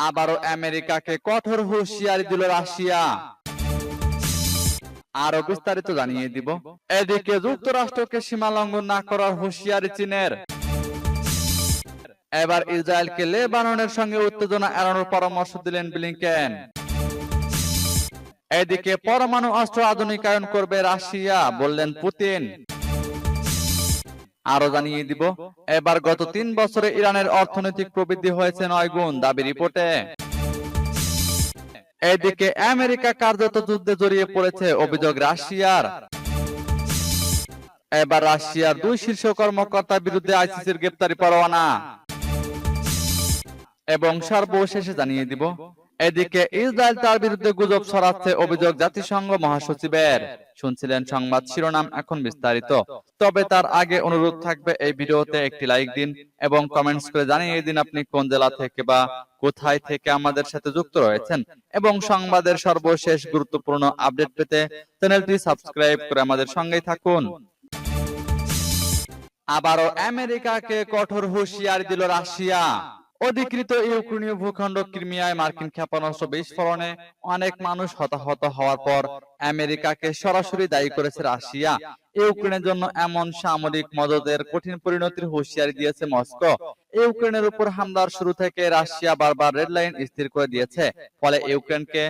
আবারও আমেরিকাকে কঠোর হুঁশিয়ারি দিল রাশিয়া। আরো বিস্তারিত জানিয়ে দিব। এদিকে যুক্তরাষ্ট্রকে সীমা লঙ্ঘন না করার হুঁশিয়ারি চীনের। এবার ইসরায়েলকে লেবাননের সঙ্গে উত্তেজনা এড়ানোর পরামর্শ দিলেন ব্লিংকেন। এদিকে পরমাণু অস্ত্র আধুনিকায়ন করবে রাশিয়া, বললেন পুতিন। আরো জানিয়ে দিব, এবার গত 3 বছরে ইরানের অর্থনৈতিক প্রবৃদ্ধি হয়েছে 9 গুণ, দাবি রিপোর্টে। এদিকে আমেরিকা কার্যত যুদ্ধে জড়িয়ে পড়েছে, অভিযোগ রাশিয়ার। এবার রাশিয়ার 2 শীর্ষ কর্মকর্তার বিরুদ্ধে আইসিসির গ্রেপ্তারি পরোয়ানা। এবং সর্বশেষে জানিয়ে দিব, এদিকে ইসরায়েল তার বিরুদ্ধে গুজব ছড়াচ্ছে, অভিযোগ জাতিসংঘ মহাসচিবের। শুনছিলেন সংবাদ শিরোনাম, এখন বিস্তারিত। তবে তার আগে অনুরোধ থাকবে, এই ভিডিওতে একটি লাইক দিন এবং কমেন্টস করে জানিয়ে দিন আপনি কোন জেলা থেকে বা কোথায় থেকে আমাদের সাথে যুক্ত রয়েছেন। এবং সংবাদের সর্বশেষ গুরুত্বপূর্ণ আপডেট পেতে চ্যানেলটি সাবস্ক্রাইব করে আমাদের সঙ্গেই থাকুন। আবারও আমেরিকাকে কঠোর হুঁশিয়ারি দিল রাশিয়া। অধিকৃত ইউক্রেনীয় ভূখণ্ড ক্রিমিয়ায় মার্কিন ক্ষেপণাস্ত্র বিস্ফোরণে অনেক মানুষ হতাহত হওয়ার পর আমেরিকাকে সরাসরি দায়ী করেছে রাশিয়া। ইউক্রেনের জন্য এমন সামরিক মদদের কঠিন পরিণতির হুঁশিয়ারি দিয়েছে মস্কো। ইউক্রেনের উপর হামলার শুরু থেকে রাশিয়া বারবার রেড লাইন স্থির করে দিয়েছে। ফলে ইউক্রেনকে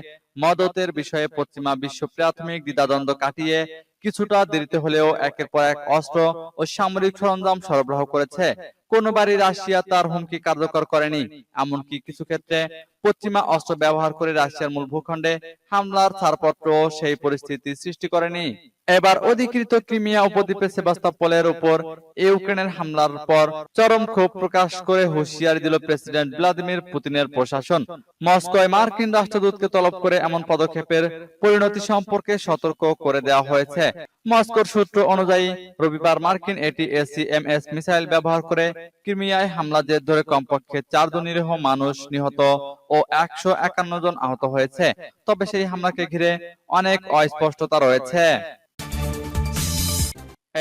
মদতের বিষয়ে পশ্চিমা বিশ্ব প্রাথমিক দ্বিধাদ্বন্দ্ব কাটিয়ে কিছুটা দেরিতে হলেও একের পর এক অস্ত্র ও সামরিক সরঞ্জাম সরবরাহ করেছে। কোনোবারই রাশিয়া তার হুমকি কার্যকর করেনি, এমনকি কিছু ক্ষেত্রে পশ্চিমা অস্ত্র ব্যবহার করে রাশিয়ার মূল ভূখণ্ডে হামলার ছাড়পত্র সেই পরিস্থিতি সৃষ্টি করেনি। এবার অধিকৃত ক্রিমিয়া উপদ্বীপে সেভাস্তোপোলের উপর ইউক্রেনের হামলার পর চরম ক্ষোভ প্রকাশ করে হুঁশিয়ারি দিল প্রেসিডেন্ট ভ্লাদিমির পুতিনের প্রশাসন। মস্কোয় মার্কিন রাষ্ট্রদূতকে তলব করে এমন পদক্ষেপের পরিণতি সম্পর্কে সতর্ক করে দেওয়া হয়েছে। মস্কোর সূত্র অনুযায়ী রবিবার মার্কিন এটিএসিএমএস মিসাইল ব্যবহার করে ক্রিমিয়ায় হামলা জের ধরে কমপক্ষে 4 জন নিরীহ মানুষ নিহত ও 151 জন আহত হয়েছে। তবে সেই হামলাকে ঘিরে অনেক অস্পষ্টতা রয়েছে।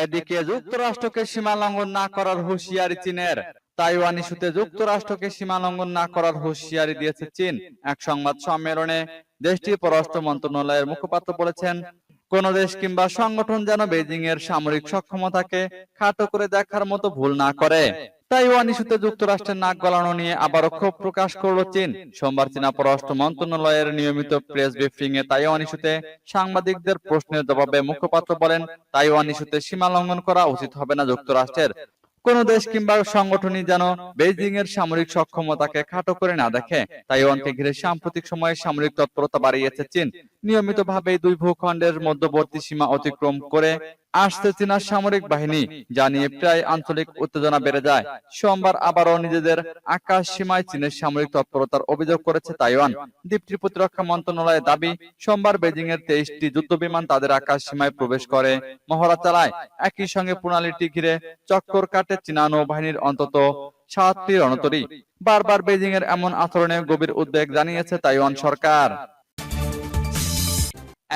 এদিকে যুক্তরাষ্ট্রকে সীমা লঙ্ঘন না করার হুঁশিয়ারি চীনের। তাইওয়ান ইস্যুতে যুক্তরাষ্ট্রকে সীমা লঙ্ঘন না করার হুঁশিয়ারি দিয়েছে চীন। এক সংবাদ সম্মেলনে দেশটির পররাষ্ট্র মন্ত্রণালয়ের মুখপাত্র বলেছেন, কোন দেশ কিংবা সংগঠন যেন বেজিং এর সামরিক সক্ষমতাকে খাটো করে দেখার মতো ভুল না করে। তাইওয়ান ইস্যুতে যুক্তরাষ্ট্রের নাক গলানো নিয়ে আবারও ক্ষোভ প্রকাশ করল চীন। সোমবার চীনা পররাষ্ট্র মন্ত্রণালয়ের নিয়মিত প্রেস ব্রিফিং এ তাইওয়ান ইস্যুতে সাংবাদিকদের প্রশ্নের জবাবে মুখপাত্র বলেন, তাইওয়ান ইস্যুতে সীমা লঙ্ঘন করা উচিত হবে না যুক্তরাষ্ট্রের। কোন দেশ কিংবা সংগঠনই যেন বেইজিং এর সামরিক সক্ষমতাকে খাটো করে না দেখে। তাইওয়ানকে ঘিরে সাম্প্রতিক সময়ে সামরিক তৎপরতা বাড়িয়েছে চীন। নিয়মিতভাবে দুই ভূখণ্ডের মধ্যবর্তী সীমা অতিক্রম করে আসছে চীনা সামরিক বাহিনী, যা নিয়ে প্রায় আঞ্চলিক উত্তেজনা বেড়ে যায়। সোমবার আবারও নিজেদের আকাশ সীমায় চীনের সামরিক তৎপরতার অভিযোগ করেছে তাইওয়ান। দ্বীপটির প্রতিরক্ষা মন্ত্রণালয়ের দাবি, সোমবার বেজিং এর 23টি যুদ্ধবিমান তাদের আকাশ সীমায় প্রবেশ করে মহড়া চালায়। একই সঙ্গে প্রণালীটি ঘিরে চক্কর কাটে চীনা নৌবাহিনীর অন্তত 7টি রণতরী। বারবার বেজিং এর এমন আচরণে গভীর উদ্বেগ জানিয়েছে তাইওয়ান সরকার।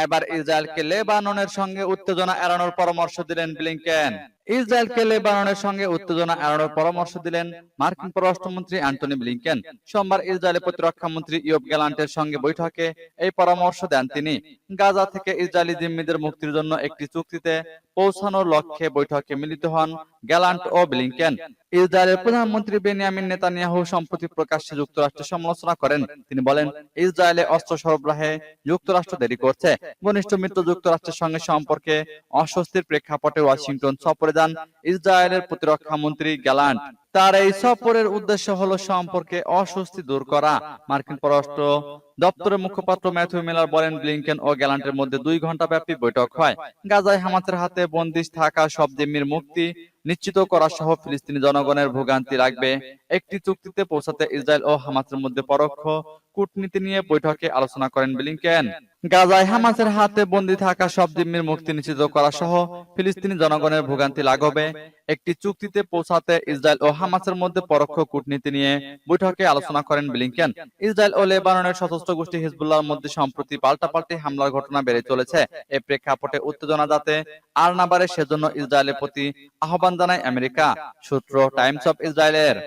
এবার ইসরায়েলকে লেবাননের সঙ্গে উত্তেজনা এড়ানোর পরামর্শ দিলেন ব্লিংকেন। ইসরায়েলকে লেবাননের সঙ্গে উত্তেজনা এড়ানোর পরামর্শ দিলেন মার্কিন পররাষ্ট্রমন্ত্রী অ্যান্টনি ব্লিংকেন। সোমবার ইসরায়েলের প্রতিরক্ষা মন্ত্রী ইয়োব গ্যালান্টের সঙ্গে বৈঠকে এই পরামর্শ দেন তিনি। গাজা থেকে ইসরায়েলি জিম্মিদের মুক্তির জন্য একটি চুক্তিতে পৌঁছানোর লক্ষ্যে বৈঠকে মিলিত হন গ্যালান্ট ও ব্লিংকেন। ইসরায়েলের প্রধানমন্ত্রী বেনিয়ামিন নেতানিয়াহু সম্প্রতি প্রকাশ্যে যুক্তরাষ্ট্রের সমালোচনা করেন। তিনি বলেন, ইসরায়েলে অস্ত্র সরবরাহে যুক্তরাষ্ট্র দেরি করছে। ঘনিষ্ঠ মিত্র যুক্তরাষ্ট্রের সঙ্গে সম্পর্কে অস্বস্তির প্রেক্ষাপটে ওয়াশিংটন সফরে যান ইসরায়েলের প্রতিরক্ষা মন্ত্রী গ্যালান্ট। তার এই সফরের উদ্দেশ্য হলো সম্পর্কে অস্বস্তি দূর করা। মার্কিন পররাষ্ট্র দপ্তরের মুখপাত্র ম্যাথিউ মিলার বলেন, ব্লিংকেন ও গ্যালান্টের মধ্যে 2 ঘন্টা ব্যাপী বৈঠক হয়। গাজায় হামাসের হাতে বন্দিশ থাকা সব জিম্মির মুক্তি নিশ্চিত করা সহ ফিলিস্তিনি জনগণের ভোগান্তি রাখবে একটি চুক্তিতে পৌঁছাতে ইসরায়েল ও হামাসের মধ্যে পরোক্ষ কূটনীতি নিয়ে বৈঠকে আলোচনা করেন ব্লিংকেন। গাজায় হামাসের হাতে বন্দী থাকা সব জিম্মির মুক্তি নিশ্চিত করা সহ ফিলিস্তিনি জনগণের ভোগান্তি লাঘবে একটি চুক্তিতে পৌঁছাতে ইসরায়েল ও হামাসের মধ্যে পরোক্ষ কূটনীতি নিয়ে বৈঠকে আলোচনা করেন ব্লিংকেন। ইসরায়েল ও লেবাননের সশস্ত্র গোষ্ঠী হিজবুল্লাহর মধ্যে সম্প্রতি পাল্টাপাল্টি হামলার ঘটনা বেড়ে চলেছে। এই প্রেক্ষাপটে উত্তেজনা যাতে আর না বাড়ে সেজন্য ইসরায়েলের প্রতি আহ্বান জানায় আমেরিকা, সূত্র টাইমস অফ ইসরায়েলের।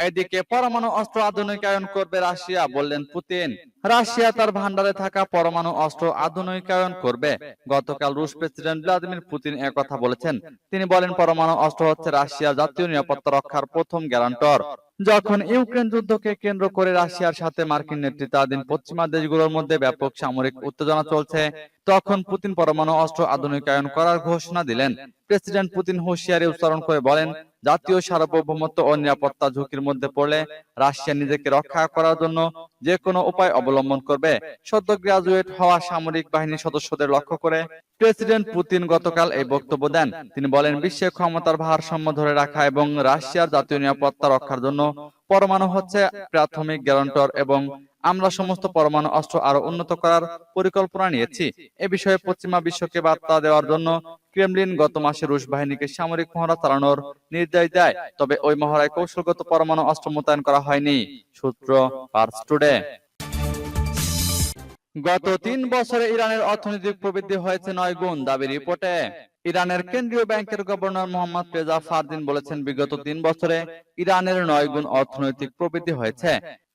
এদিকে পরমাণু অস্ত্র আধুনিকায়ন করবে রাশিয়া, বললেন পুতিন। রাশিয়া তার ভান্ডারে থাকা পরমাণু অস্ত্র আধুনিকায়ন করবে। গতকাল রুশ প্রেসিডেন্ট ভ্লাদিমির পুতিন একথা বলেছেন। তিনি বলেন, পরমাণু অস্ত্র হচ্ছে রাশিয়ার জাতীয় নিরাপত্তা রক্ষার প্রথম গ্যারান্টর। যখন ইউক্রেন যুদ্ধকে কেন্দ্র করে রাশিয়ার সাথে মার্কিন নেতৃত্বাধীন পশ্চিমা দেশগুলোর মধ্যে ব্যাপক সামরিক উত্তেজনা চলছে, তখন পুতিন পরমাণু অস্ত্র আধুনিকায়ন করার ঘোষণা দিলেন। প্রেসিডেন্ট পুতিন হুঁশিয়ারি উচ্চারণ করে বলেন, জাতীয় সার্বভৌমত্ব ও নিরাপত্তা ঝুঁকির মধ্যে পড়লে রাশিয়া নিজেকে রক্ষা করার জন্য যে কোনো উপায় অবলম্বন করবে। সদ্য গ্রাজুয়েট হওয়া সামরিক বাহিনীর সদস্যদের লক্ষ্য করে প্রেসিডেন্ট পুতিন গতকাল এই বক্তব্য দেন। তিনি বলেন, বিশ্বের ক্ষমতার ভারসাম্য ধরে রাখা এবং রাশিয়ার জাতীয় নিরাপত্তা রক্ষার জন্য পরমাণু হচ্ছে প্রাথমিক গ্যারান্টর এবং আমরা সমস্ত পরমাণু অস্ত্র আরো উন্নত করার পরিকল্পনা নিয়েছি। এ বিষয়ে পশ্চিমা বিশ্বকে বার্তা দেওয়ার জন্য ক্রেমলিন গত মাসে রুশ বাহিনীকে সামরিক মহড়া চালানোর নির্দেশ দেয়, তবে ওই মহড়ায় কৌশলগত পরমাণু অস্ত্র মোতায়েন করা হয়নি। সূত্র পার্স টুডে। গত ৩ বছরে ইরানের অর্থনৈতিক প্রবৃদ্ধি হয়েছে ৯ গুণ, দাবি রিপোর্টে। ইরানের কেন্দ্রীয় ব্যাংকের গভর্নর মোহাম্মদ রেজা ফারদিন বলেছেন, বিগত ৩ বছরে ইরানের ৯ গুণ অর্থনৈতিক প্রবৃদ্ধি হয়েছে।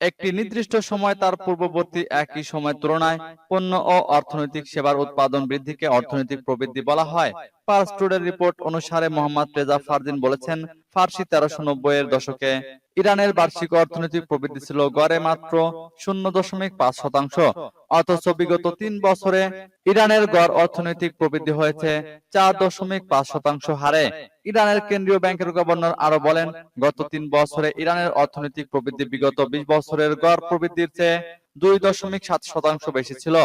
একটি নির্দিষ্ট সময় তার পূর্ববর্তী একই সময়ের তুলনায় পণ্য ও অর্থনৈতিক সেবার উৎপাদন বৃদ্ধিকে অর্থনৈতিক প্রবৃদ্ধি বলা হয়। পার্স টুডের রিপোর্ট অনুসারে মোহাম্মদ রেজা ফারদিন বলেছেন, ফার্সি 1390 এর দশকে ইরানের বার্ষিক অর্থনৈতিক প্রবৃদ্ধি ছিল গড়ে মাত্র 0.5%, অথচ বিগত ৩ বছরে ইরানের গড় অর্থনৈতিক প্রবৃদ্ধি হয়েছে 4.5% হারে। ইরানের কেন্দ্রীয় ব্যাংকের গভর্নর আরো বলেন, গত ৩ বছরে ইরানের অর্থনৈতিক প্রবৃদ্ধি বিগত 20 বছরের গড় প্রবৃদ্ধির চেয়ে 2.7% বেশি ছিল।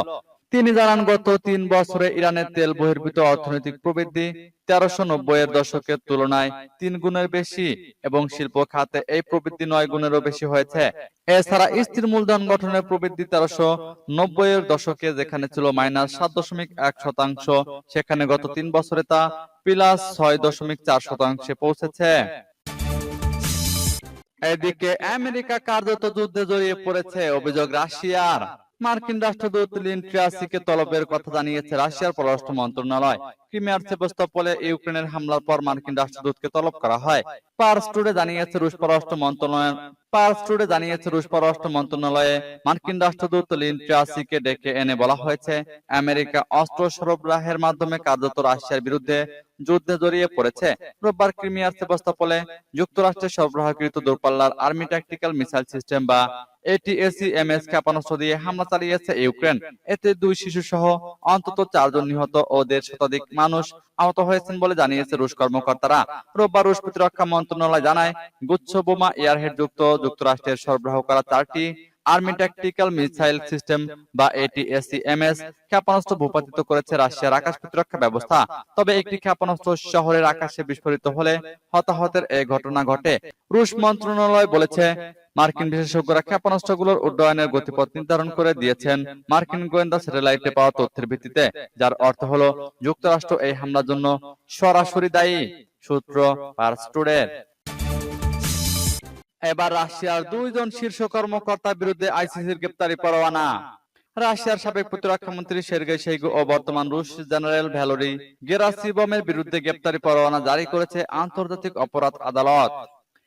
তিনি জানান, গত ৩ বছরে ইরানের তেল বহির্ভূত অর্থনৈতিক প্রবৃদ্ধি 1390 এর দশকের তুলনায় 3 গুণের বেশি এবং শিল্প খাতে এই প্রবৃদ্ধি 9 গুণেরও বেশি হয়েছে। এছাড়া স্থির মূলধন গঠনের প্রবৃদ্ধি 1390 এর দশকে যেখানে ছিল -7.1%, সেখানে গত 3 বছরে তা +6.4% পৌঁছেছে। এদিকে আমেরিকা কার্যত যুদ্ধে জড়িয়ে পড়েছে, অভিযোগ রাশিয়ার। মার্কিন রাষ্ট্রদূত লিন ট্রাসিকে তলবের কথা জানিয়েছে রাশিয়ার পররাষ্ট্র মন্ত্রণালয়। ক্রিমিয়ার সেভাস্তোপলে ইউক্রেনের হামলার পর মার্কিন রাষ্ট্রদূতকে তলব করা হয়। পার্স টুডে জানিয়েছে রুশ পররাষ্ট্র মন্ত্রণালয়ে মার্কিন রাষ্ট্রদূত লিন ট্রাসিকে ডেকে এনে বলা হয়েছে, আমেরিকা অস্ত্র সরবরাহের মাধ্যমে কার্যত রাশিয়ার বিরুদ্ধে যুদ্ধে জড়িয়ে পড়েছে। রোববার ক্রিমিয়ার সেভাস্তোপলে যুক্তরাষ্ট্রের সরবরাহকৃত দূরপাল্লার আর্মি ট্যাকটিক্যাল মিসাইল সিস্টেম বা ATACMS ক্ষেপণাস্ত্র দিয়ে হামলা চালিয়েছে ইউক্রেন। এতে 2 শিশু সহ অন্তত 4 জন নিহত ও 1.5 শতাধিক মানুষ আহত হয়েছেন বলে জানিয়েছে রুশ কর্মকর্তারা। রোববার রুশ প্রতিরক্ষা মন্ত্রণালয় জানায়, গুচ্ছ বোমা এয়ারহেড যুক্ত যুক্তরাষ্ট্রের সরবরাহ করা 4টি আর্মি ট্যাকটিক্যাল মিসাইল সিস্টেম বা ATACMS ক্ষেপণাস্ত্র ভূপাতিত করেছে রাশিয়ার আকাশ প্রতিরক্ষা ব্যবস্থা। তবে একটি ক্ষেপণাস্ত্র শহরের আকাশে বিস্ফোরিত হলে হতাহতের এই ঘটনা ঘটে। রুশ মন্ত্রণালয় বলেছে, মার্কিন বিশেষজ্ঞরা ক্ষেপণাস্ত্রগুলোর উড্ডয়নের গতিপথ নির্ধারণ করে দিয়েছেন মার্কিন গোয়েন্দা স্যাটেলাইটে পাওয়া তথ্যের ভিত্তিতে, যার অর্থ হলো যুক্তরাষ্ট্র এই হামলার জন্য সরাসরি দায়ী। সূত্র পার্স টুডে। এবার রাশিয়ার 2 জন শীর্ষ কর্মকর্তার বিরুদ্ধে আইসিসির গ্রেপ্তারি পরোয়ানা। রাশিয়ার সাবেক প্রতিরক্ষা মন্ত্রী সের্গেই শোইগু ও বর্তমান রুশ জেনারেল ভ্যালেরি গেরাসিমভের বিরুদ্ধে গ্রেপ্তারি পরোয়ানা জারি করেছে আন্তর্জাতিক অপরাধ আদালত।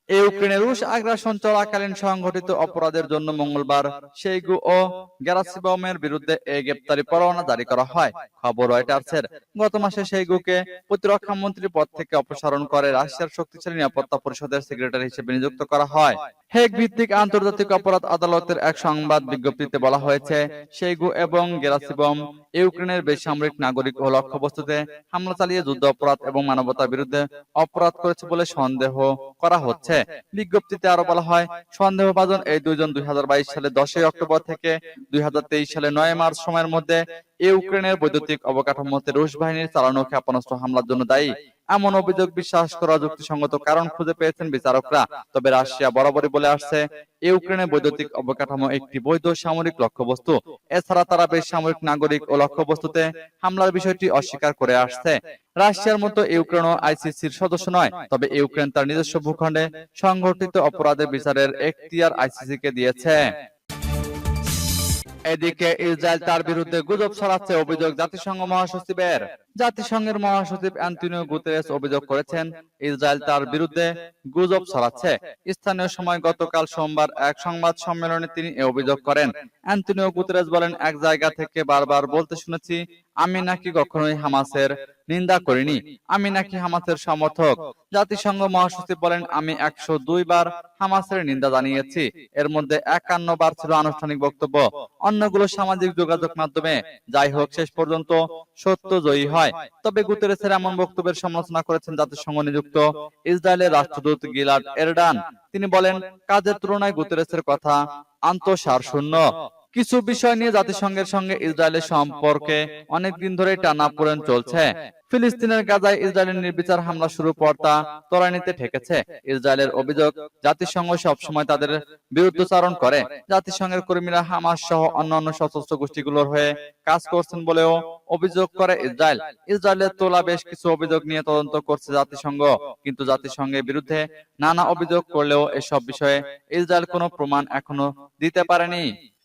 ইউক্রেনে রুশ আগ্রাসন চলাকালীন সংঘটিত অপরাধের জন্য মঙ্গলবার শোইগু ও গেরাসিমভের বিরুদ্ধে এই গ্রেপ্তারি পরোয়ানা জারি করা হয়। খবর রয়টার্সের। গত মাসে শোইগুকে প্রতিরক্ষা মন্ত্রী পদ থেকে অপসারণ করে রাশিয়ার শক্তিশালী নিরাপত্তা পরিষদের সেক্রেটারি হিসেবে নিযুক্ত করা হয়। হেগ ভিত্তিক আন্তর্জাতিক অপরাধ আদালতের এক সংবাদ বিজ্ঞপ্তিতে বলা হয়েছে, শোইগু এবং গেরাসিমভ ইউক্রেনের বেসামরিক নাগরিক ও লক্ষ্যবস্তুতে হামলা চালিয়ে যুদ্ধ অপরাধ এবং মানবতার বিরুদ্ধে অপরাধ করেছে বলে সন্দেহ করা হচ্ছে। বিজ্ঞপ্তিতে আরো বলা হয়, সন্দেহভাজন এই 2 জন 2022 সালে 10 অক্টোবর থেকে 2023 সালে 9 মার্চ সময়ের মধ্যে ইউক্রেনের বৈদ্যুতিক অবকাঠামোতে রুশ বাহিনীর চালানো ক্ষেপণাস্ত্র হামলার জন্য দায়ী। এমন অভিযোগ বিশ্বাস করা যুক্তিসঙ্গত কারণ খুঁজে পেয়েছেন বিচারকরা। তবে রাশিয়া বরাবরই বলে আসছে, ইউক্রেনের বৈদ্যুতিক অবকাঠামো একটি বৈধ সামরিক লক্ষ্যবস্তু। এছাড়া তারা বেসামরিক নাগরিক ও লক্ষ্যবস্তুতে হামলার বিষয়টি অস্বীকার করে আসছে। রাশিয়ার মতো ইউক্রেনও আইসিসির সদস্য নয়, তবে ইউক্রেন তার নিজস্ব ভূখণ্ডে সংঘটিত অপরাধের বিচারের এখতিয়ার আইসিসিকে দিয়েছে। এদিকে ইসরায়েল তার বিরুদ্ধে গুজব ছড়াচ্ছে, অভিযোগ জাতিসংঘ মহাসচিবের। জাতিসংঘের মহাসচিব অ্যান্টনিও গুতেরেস অভিযোগ করেছেন, ইসরায়েল তার বিরুদ্ধে গুজব ছড়াচ্ছে। স্থানীয় সময় গতকাল সোমবার এক সংবাদ সম্মেলনে তিনি এ অভিযোগ করেন। অ্যান্টনিও গুতেরেস বলেন, এক জায়গা থেকে বারবার বলতে শুনেছি, আমি নাকি কখনোই হামাসের নিন্দা করিনি, আমি নাকি হামাসের সমর্থক। জাতিসংঘ মহাসচিব বলেন, আমি 102 বার হামাসের নিন্দা জানিয়েছি, এর মধ্যে 51 বার ছিল আনুষ্ঠানিক বক্তব্য, অন্যগুলো সামাজিক যোগাযোগ মাধ্যমে। যাই হোক, শেষ পর্যন্ত সত্য জয়ী হয়। তবে গুতেরেসের এমন বক্তব্যের সমালোচনা করেছেন জাতিসংঘ নিযুক্ত ইসরায়েলের রাষ্ট্রদূত গিলাড এরডান। তিনি বলেন, কাজের তুলনায় গুতেরেসের কথা আন্তঃসারশূন্য। কিছু বিষয় নিয়ে জাতিসংঘের সঙ্গে ইসরায়েলের সম্পর্কে অনেকদিন ধরে টানাপোড়েন চলছে। ফিলিস্তিনের গাজায় ইসরায়েলের নির্বিচার হামলা শুরু পর তা ত্বরান্বিত ঠেকেছে। ইসরায়েলের অভিযোগ, জাতিসংঘ সবসময় তাদের বিরুদ্ধাচরণ করে। জাতিসংঘের কর্মীরা হামাস সহ অন্যান্য সশস্ত্র গোষ্ঠীগুলোর হয়ে কাজ করছেন বলেও অভিযোগ করে ইসরায়েল। ইসরায়েলের তোলা বেশ কিছু অভিযোগ নিয়ে তদন্ত করছে জাতিসংঘ, কিন্তু জাতিসংঘের বিরুদ্ধে নানা অভিযোগ করলেও এসব বিষয়ে ইসরায়েল কোনো প্রমাণ এখনো দিতে পারেনি।